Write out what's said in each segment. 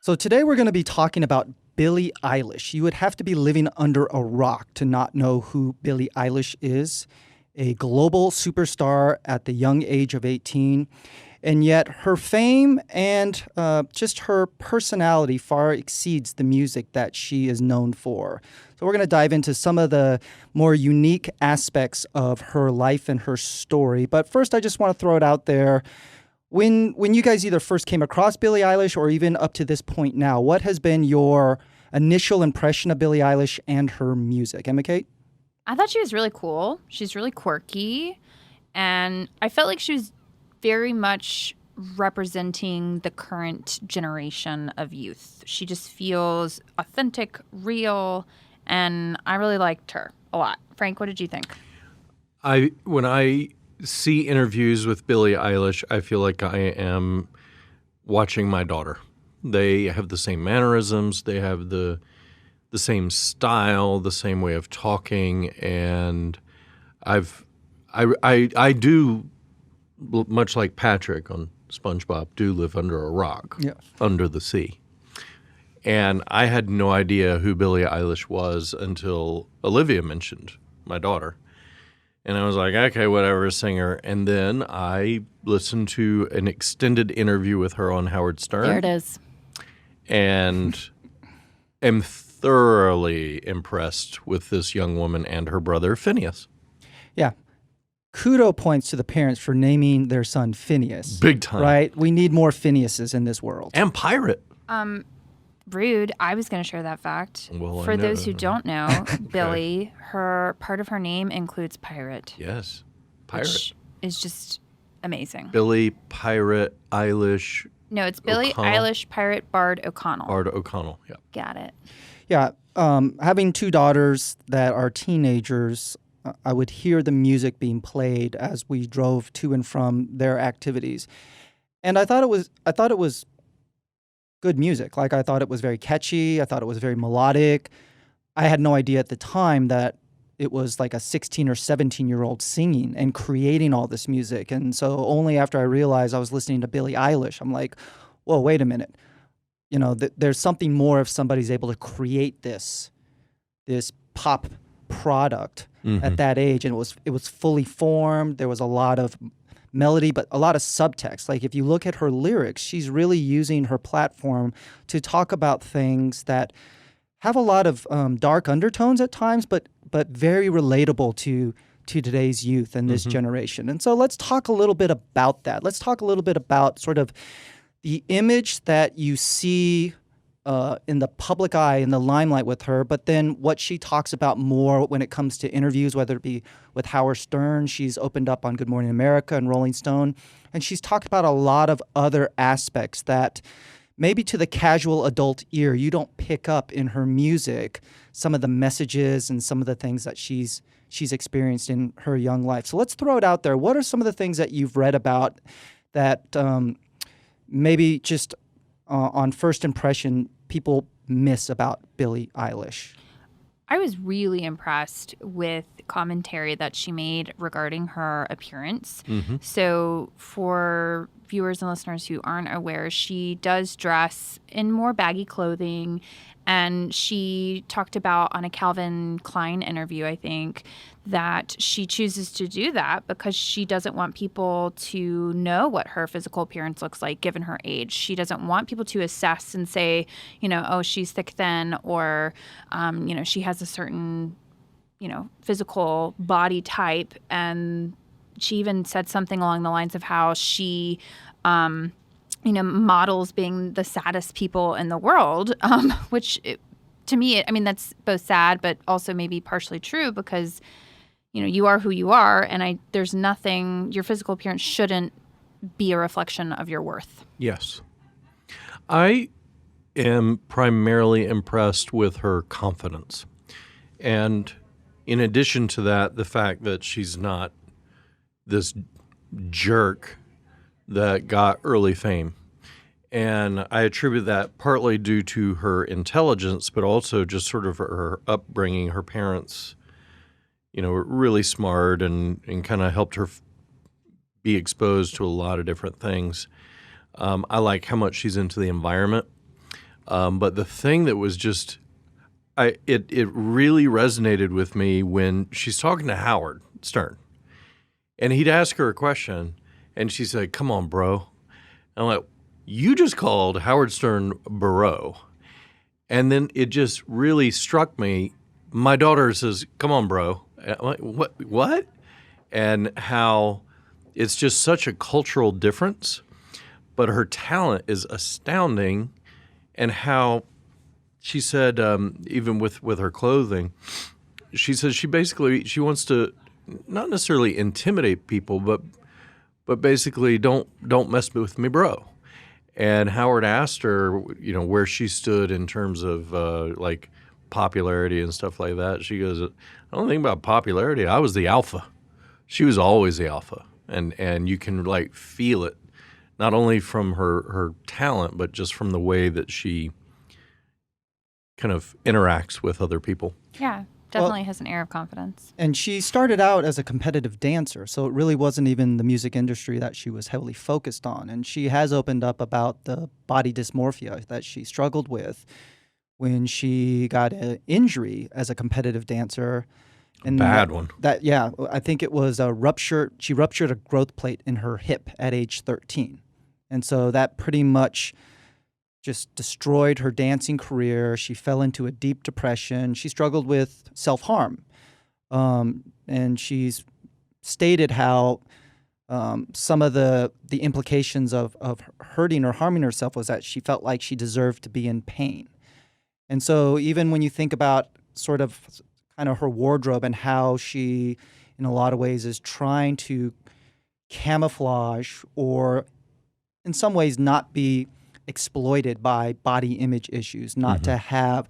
So today we're going to be talking about Billie Eilish. You would have to be living under a rock to not know who Billie Eilish is, a global superstar at the young age of 18. And yet her fame and just her personality far exceeds the music that she is known for. So we're going to dive into some of the more unique aspects of her life and her story. But first, I just want to throw it out there. When you guys either first came across Billie Eilish or even up to this point now, what has been your initial impression of Billie Eilish and her music? Emma Kate? I thought she was really cool. She's really quirky. And I felt like she was very much representing the current generation of youth. She just feels authentic, real, and I really liked her a lot. Frank, what did you think? When I see interviews with Billie Eilish, I feel like I am watching my daughter. They have the same mannerisms, they have the same style, the same way of talking, and I do, much like Patrick on SpongeBob, do live under a rock, under the sea. And I had no idea who Billie Eilish was until Olivia mentioned my daughter. And I was like, okay, whatever, singer. And then I listened to an extended interview with her on Howard Stern. There it is. And am thoroughly impressed with this young woman and her brother, Phineas. Yeah. Kudo points to the parents for naming their son Phineas. Big time. Right? We need more Phineases in this world. And pirate. Rude. I was going to share that fact. Well, For those who don't know, Okay. Billie, part of her name includes pirate. Yes. Pirate. Which is just amazing. Billie, pirate, Eilish. No, it's Billie O'Connell. Eilish, pirate, Bard O'Connell. Bard O'Connell, yeah. Got it. Yeah. Having two daughters that are teenagers, I would hear the music being played as we drove to and from their activities. And I thought it was good music. Like, I thought it was very catchy. I thought it was very melodic. I had no idea at the time that it was like a 16 or 17-year-old singing and creating all this music. And so only after I realized I was listening to Billie Eilish, I'm like, whoa, wait a minute. You know, there's something more if somebody's able to create this pop product at that age. And it was fully formed. There was a lot of melody, but a lot of subtext. Like, if you look at her lyrics, she's really using her platform to talk about things that have a lot of dark undertones at times, but very relatable to today's youth and this generation. And so let's talk a little bit about that. Let's talk a little bit about sort of the image that you see in the public eye, in the limelight with her, but then what she talks about more when it comes to interviews, whether it be with Howard Stern. She's opened up on Good Morning America and Rolling Stone, and she's talked about a lot of other aspects that maybe to the casual adult ear, you don't pick up in her music, some of the messages and some of the things that she's experienced in her young life. So let's throw it out there. What are some of the things that you've read about that maybe just on first impression people miss about Billie Eilish? I was really impressed with commentary that she made regarding her appearance. So for viewers and listeners who aren't aware, she does dress in more baggy clothing. And she talked about on a Calvin Klein interview, I think, that she chooses to do that because she doesn't want people to know what her physical appearance looks like given her age. She doesn't want people to assess and say, oh, she's thick, thin, or, she has a certain, physical body type. And she even said something along the lines of how she models being the saddest people in the world, which to me, that's both sad, but also maybe partially true because, you are who you are. And there's nothing, your physical appearance shouldn't be a reflection of your worth. Yes. I am primarily impressed with her confidence. And in addition to that, the fact that she's not this jerk that got early fame. And I attribute that partly due to her intelligence, but also just sort of her upbringing. Her parents, were really smart and kind of helped her be exposed to a lot of different things. I like how much she's into the environment. But the thing that was just, it really resonated with me when she's talking to Howard Stern. And he'd ask her a question, and she said, "Come on, bro." And I'm like, you just called Howard Stern bro. And then it just really struck me. My daughter says, "Come on, bro." I'm like, what? And how it's just such a cultural difference, but her talent is astounding. And how she said, even with her clothing, she says she wants to not necessarily intimidate people, but basically don't mess with me, bro. And Howard asked her, where she stood in terms of like popularity and stuff like that. She goes, "I don't think about popularity. I was the alpha." She was always the alpha, and you can like feel it, not only from her talent, but just from the way that she kind of interacts with other people. Yeah, definitely has an air of confidence. And she started out as a competitive dancer, so it really wasn't even the music industry that she was heavily focused on. And she has opened up about the body dysmorphia that she struggled with when she got an injury as a competitive dancer. And Bad one. I think it was she ruptured a growth plate in her hip at age 13. And so that pretty much just destroyed her dancing career. She fell into a deep depression. She struggled with self-harm. And she's stated how some of the implications of hurting or harming herself was that she felt like she deserved to be in pain. And so even when you think about sort of kind of her wardrobe and how she, in a lot of ways, is trying to camouflage or in some ways not be exploited by body image issues, not to have,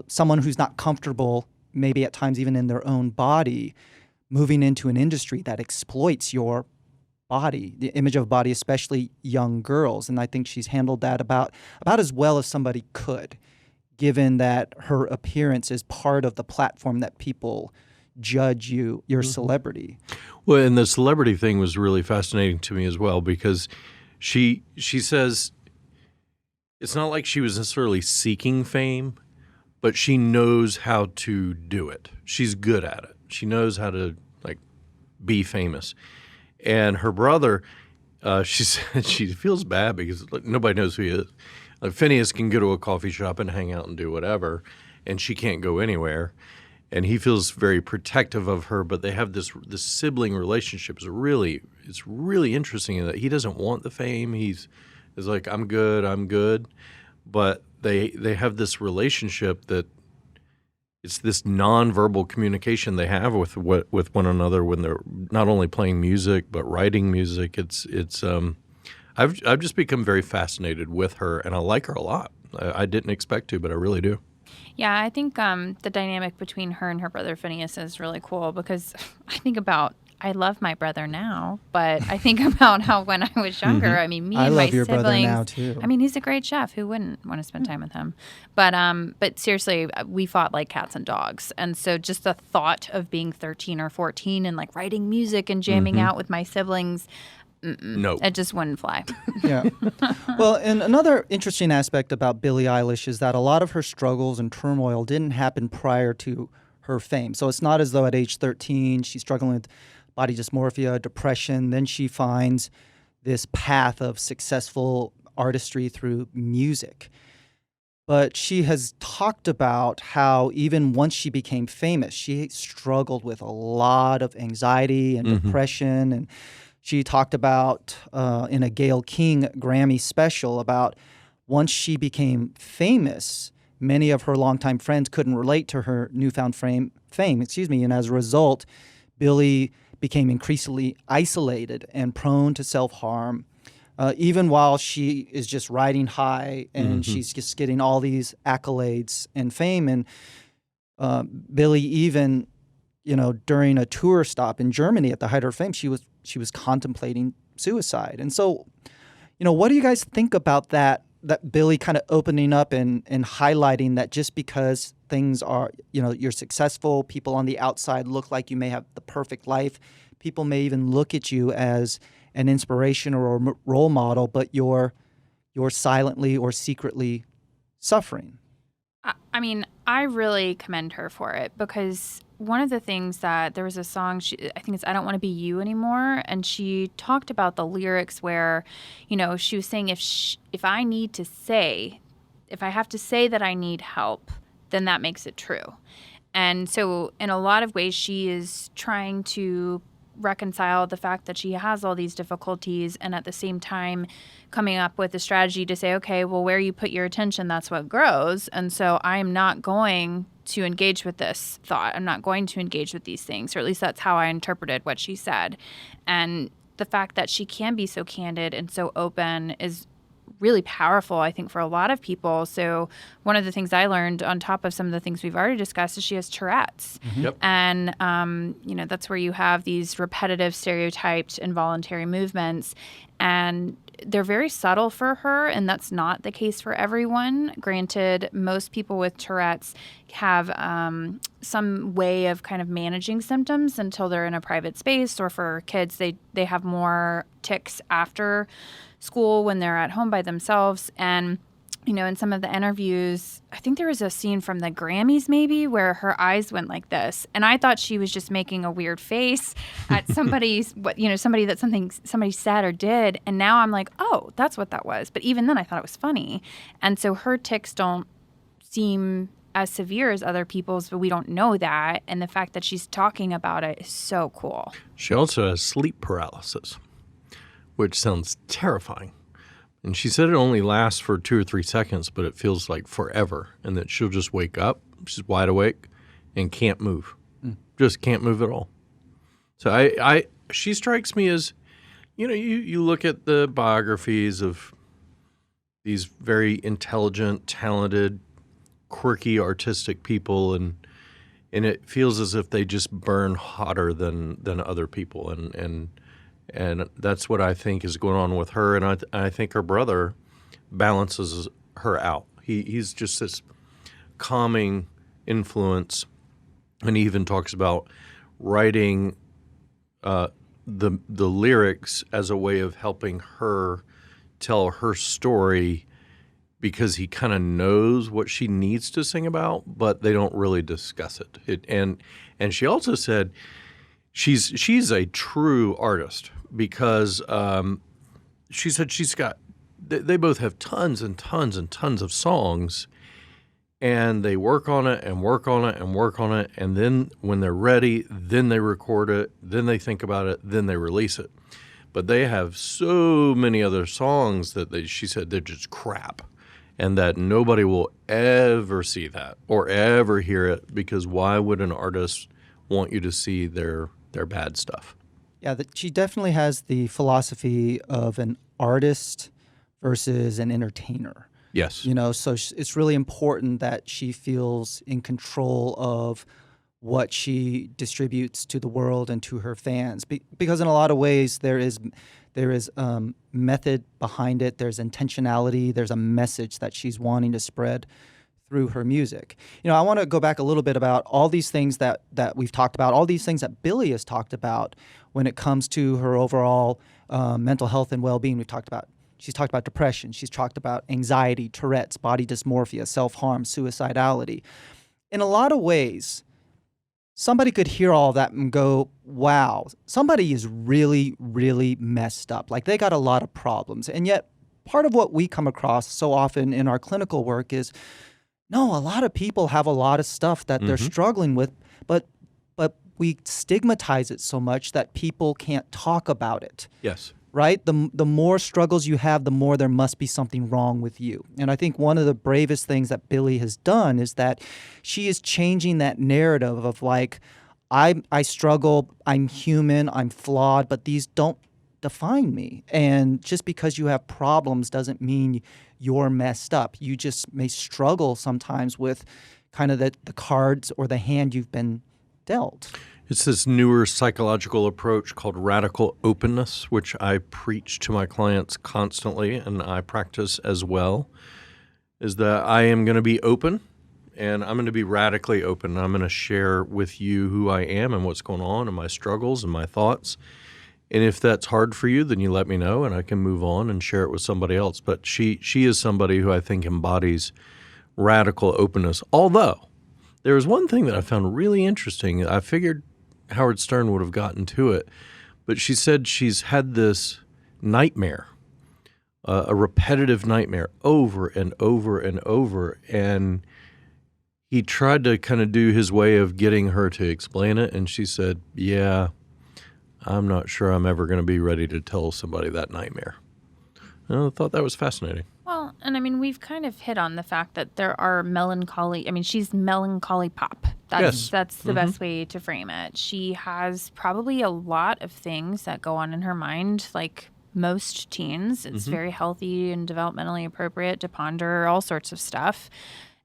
someone who's not comfortable, maybe at times even in their own body, moving into an industry that exploits your body, the image of body, especially young girls. And I think she's handled that about as well as somebody could, given that her appearance is part of the platform that people judge your celebrity. Well, and the celebrity thing was really fascinating to me as well, because she says it's not like she was necessarily seeking fame, but she knows how to do it. She's good at it. She knows how to be famous. And her brother, she said she feels bad because nobody knows who he is. Phineas can go to a coffee shop and hang out and do whatever, and she can't go anywhere. And he feels very protective of her, but they have this sibling relationship. It's really interesting in that he doesn't want the fame. He's like, I'm good. But they have this relationship that it's this nonverbal communication they have with one another when they're not only playing music but writing music. I've just become very fascinated with her, and I like her a lot. I didn't expect to, but I really do. Yeah, I think the dynamic between her and her brother Phineas is really cool because I love my brother now, but I think about how when I was younger, I mean, me and my siblings. I love your brother now too. I mean, he's a great chef. Who wouldn't want to spend time with him? But seriously, we fought like cats and dogs, and so just the thought of being 13 or 14 and like writing music and jamming out with my siblings. No, it just wouldn't fly. Yeah. Well, and another interesting aspect about Billie Eilish is that a lot of her struggles and turmoil didn't happen prior to her fame. So it's not as though at age 13 she's struggling with body dysmorphia, depression. Then she finds this path of successful artistry through music. But she has talked about how even once she became famous, she struggled with a lot of anxiety and depression. And she talked about in a Gayle King Grammy special about once she became famous, many of her longtime friends couldn't relate to her newfound fame. And as a result, Billie became increasingly isolated and prone to self-harm, even while she is just riding high and she's just getting all these accolades and fame. And Billie even, during a tour stop in Germany at the height of her fame, she was contemplating suicide. And so, what do you guys think about that Billie kind of opening up and highlighting that just because things are, you're successful, people on the outside look like you may have the perfect life, people may even look at you as an inspiration or a role model, but you're silently or secretly suffering. I mean, I really commend her for it, because one of the things that there was a song, I think it's I Don't Want to Be You Anymore, and she talked about the lyrics where, she was saying if I have to say that I need help, then that makes it true. And so in a lot of ways, she is trying to reconcile the fact that she has all these difficulties, and at the same time coming up with a strategy to say, okay, well, where you put your attention, that's what grows. And so I am not going to engage with this thought. I'm not going to engage with these things, or at least that's how I interpreted what she said. And the fact that she can be so candid and so open is really powerful, I think, for a lot of people. So one of the things I learned, on top of some of the things we've already discussed, is she has Tourette's. Mm-hmm. Yep. And, that's where you have these repetitive, stereotyped, involuntary movements. And they're very subtle for her, and that's not the case for everyone. Granted, most people with Tourette's have some way of kind of managing symptoms until they're in a private space, or for kids, they have more tics after school when they're at home by themselves. And in some of the interviews, I think there was a scene from the Grammys maybe where her eyes went like this, and I thought she was just making a weird face at somebody said or did, and now I'm like, oh, that's what that was. But even then, I thought it was funny. And so her tics don't seem as severe as other people's, but we don't know that. And the fact that she's talking about it is so cool. She also has sleep paralysis, which sounds terrifying. And she said it only lasts for 2 or 3 seconds, but it feels like forever, and that she'll just wake up, she's wide awake, and can't move. Just can't move at all. So she strikes me as, you look at the biographies of these very intelligent, talented, quirky, artistic people, and it feels as if they just burn hotter than other people, and that's what I think is going on with her. And I think her brother balances her out. He's just this calming influence. And he even talks about writing the lyrics as a way of helping her tell her story, because he kind of knows what she needs to sing about, but they don't really discuss it. And she also said she's a true artist, because she said they both have tons and tons and tons of songs, and they work on it and work on it and work on it, and then when they're ready, then they record it, then they think about it, then they release it. But they have so many other songs that she said they're just crap, and that nobody will ever see that or ever hear it, because why would an artist want you to see their bad stuff? Yeah, she definitely has the philosophy of an artist versus an entertainer. Yes. So it's really important that she feels in control of what she distributes to the world and to her fans, because in a lot of ways there is method behind it. There's intentionality. There's a message that she's wanting to spread through her music. I want to go back a little bit about all these things that we've talked about, all these things that Billie has talked about when it comes to her overall mental health and well-being. She's talked about depression. She's talked about anxiety, Tourette's, body dysmorphia, self-harm, suicidality. In a lot of ways, somebody could hear all that and go, wow, somebody is really, really messed up. Like, they got a lot of problems. And yet, part of what we come across so often in our clinical work is, no, a lot of people have a lot of stuff that they're struggling with, but we stigmatize it so much that people can't talk about it. Yes. Right? The more struggles you have, the more there must be something wrong with you. And I think one of the bravest things that Billie has done is that she is changing that narrative of like, I struggle, I'm human, I'm flawed, but these don't define me. And just because you have problems doesn't mean you're messed up. You just may struggle sometimes with kind of the cards or the hand you've been dealt. It's this newer psychological approach called radical openness, which I preach to my clients constantly, and I practice as well, is that I am going to be open, and I'm going to be radically open. I'm going to share with you who I am and what's going on and my struggles and my thoughts. And if that's hard for you, then you let me know, and I can move on and share it with somebody else. But she is somebody who I think embodies radical openness. Although there was one thing that I found really interesting. I figured Howard Stern would have gotten to it, but she said she's had this nightmare, a repetitive nightmare over and over and over. And he tried to kind of do his way of getting her to explain it. And she said, yeah, I'm not sure I'm ever going to be ready to tell somebody that nightmare. And I thought that was fascinating. Well, and I mean, we've kind of hit on the fact that there are melancholy. I mean, she's melancholy pop. That's the best way to frame it. She has probably a lot of things that go on in her mind, like most teens. It's very healthy and developmentally appropriate to ponder all sorts of stuff.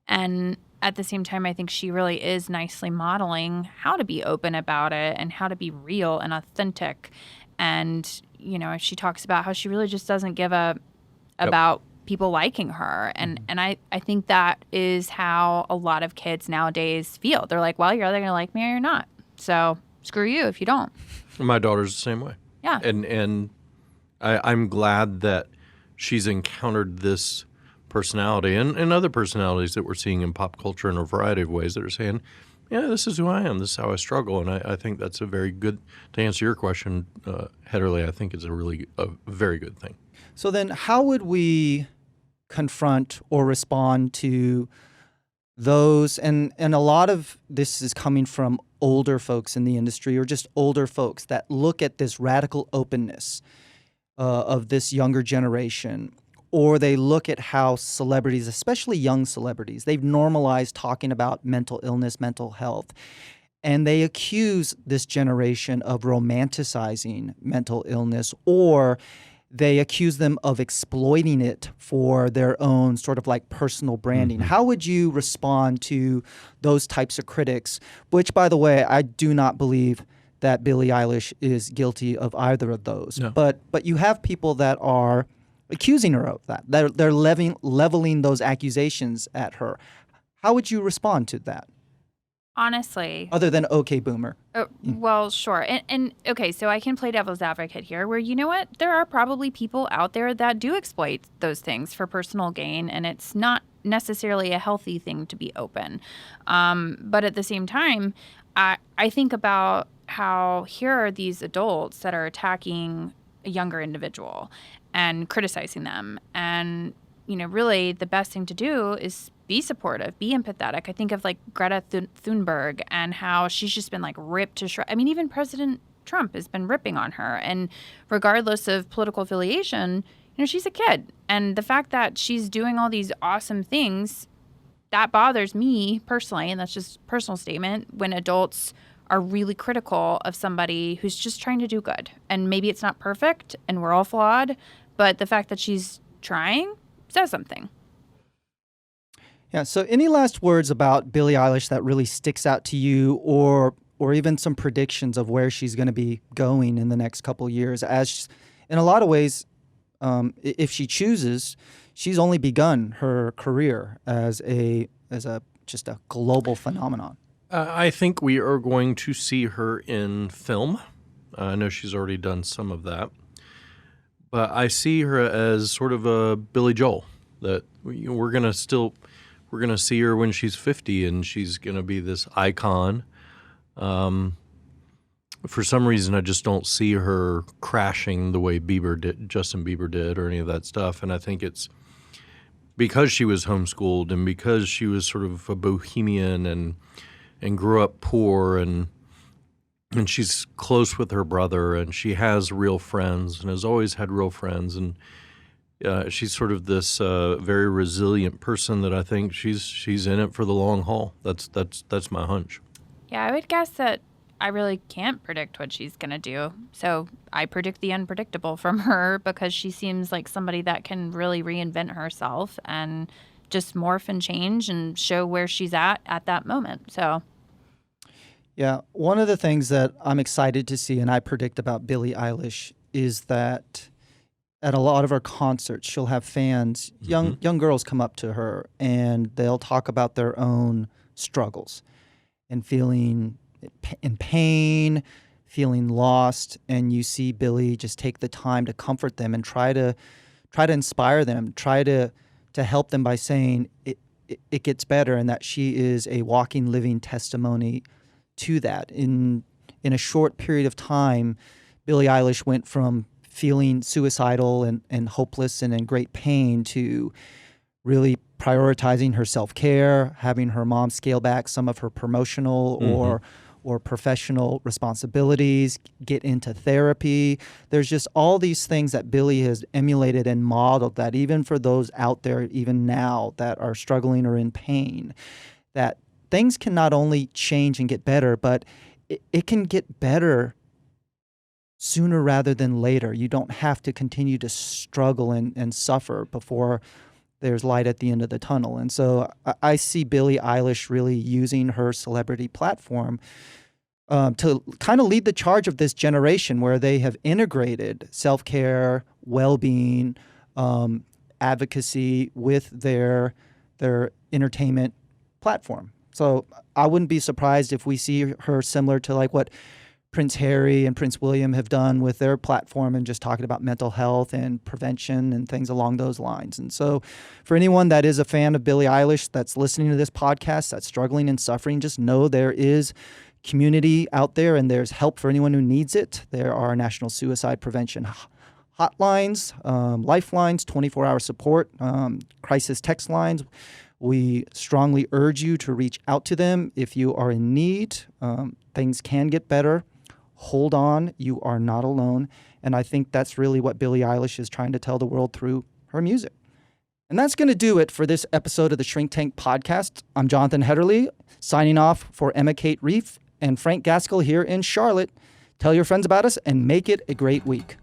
And at the same time, I think she really is nicely modeling how to be open about it and how to be real and authentic. And, you know, she talks about how she really just doesn't give a about people liking her. And I think that is how a lot of kids nowadays feel. They're like, well, you're either going to like me or you're not. So screw you if you don't. My daughter's the same way. Yeah. And I'm glad that she's encountered this personality and other personalities that we're seeing in pop culture in a variety of ways that are saying, yeah, this is who I am. This is how I struggle. And I think that's a very good, to answer your question, Heatherly, I think it's a very good thing. So then how would we confront or respond to those? And a lot of this is coming from older folks in the industry or just older folks that look at this radical openness of this younger generation. Or they look at how celebrities, especially young celebrities, they've normalized talking about mental illness, mental health. And they accuse this generation of romanticizing mental illness, or they accuse them of exploiting it for their own sort of like personal branding. How would you respond to those types of critics? Which, by the way, I do not believe that Billie Eilish is guilty of either of those. No. But you have people that are accusing her of that. They're leveling those accusations at her. How would you respond to that? Honestly. Other than, okay, boomer. Well, sure. And okay, so I can play devil's advocate here where, you know what? There are probably people out there that do exploit those things for personal gain, and it's not necessarily a healthy thing to be open. But at the same time, I think about how here are these adults that are attacking a younger individual and criticizing them. And, you know, really the best thing to do is be supportive, be empathetic. I think of like Greta Thunberg and how she's just been like ripped to shreds. I mean, even President Trump has been ripping on her. And regardless of political affiliation, you know, she's a kid. And the fact that she's doing all these awesome things, that bothers me personally. And that's just a personal statement when adults are really critical of somebody who's just trying to do good. And maybe it's not perfect and we're all flawed, but the fact that she's trying says something. Yeah, so any last words about Billie Eilish that really sticks out to you, or even some predictions of where she's going to be going in the next couple of years? As in a lot of ways, if she chooses, she's only begun her career as just a global phenomenon. I think we are going to see her in film. I know she's already done some of that. But I see her as sort of a Billy Joel, that we're going to see her when she's 50 and she's going to be this icon. For some reason, I just don't see her crashing the way Justin Bieber did or any of that stuff. And I think it's because she was homeschooled and because she was sort of a bohemian and grew up poor and she's close with her brother and she has real friends and has always had real friends. And she's sort of this very resilient person that I think she's in it for the long haul. That's my hunch. Yeah, I would guess that I really can't predict what she's going to do. So I predict the unpredictable from her because she seems like somebody that can really reinvent herself and just morph and change and show where she's at that moment. So yeah, one of the things that I'm excited to see and I predict about Billie Eilish is that at a lot of her concerts, she'll have fans, young girls come up to her and they'll talk about their own struggles and feeling in pain, feeling lost, and you see Billie just take the time to comfort them and try to inspire them, try to help them by saying it gets better, and that she is a walking, living testimony to that. In a short period of time, Billie Eilish went from feeling suicidal and hopeless and in great pain to really prioritizing her self-care, having her mom scale back some of her promotional or professional responsibilities, get into therapy. There's just all these things that Billie has emulated and modeled, that even for those out there, even now, that are struggling or in pain, that things can not only change and get better, but it can get better sooner rather than later. You don't have to continue to struggle and suffer before there's light at the end of the tunnel. And so I see Billie Eilish really using her celebrity platform to kind of lead the charge of this generation, where they have integrated self-care, well-being, advocacy with their entertainment platform. So I wouldn't be surprised if we see her similar to like what Prince Harry and Prince William have done with their platform, and just talking about mental health and prevention and things along those lines. And so for anyone that is a fan of Billie Eilish that's listening to this podcast, that's struggling and suffering, just know there is community out there, and there's help for anyone who needs it. There are national suicide prevention hotlines, lifelines, 24-hour support, crisis text lines. We strongly urge you to reach out to them if you are in need. Things can get better. Hold on. You are not alone. And I think that's really what Billie Eilish is trying to tell the world through her music. And that's going to do it for this episode of the Shrink Tank Podcast. I'm Jonathan Hedderly, signing off for Emma Kate Reef and Frank Gaskell here in Charlotte. Tell your friends about us and make it a great week.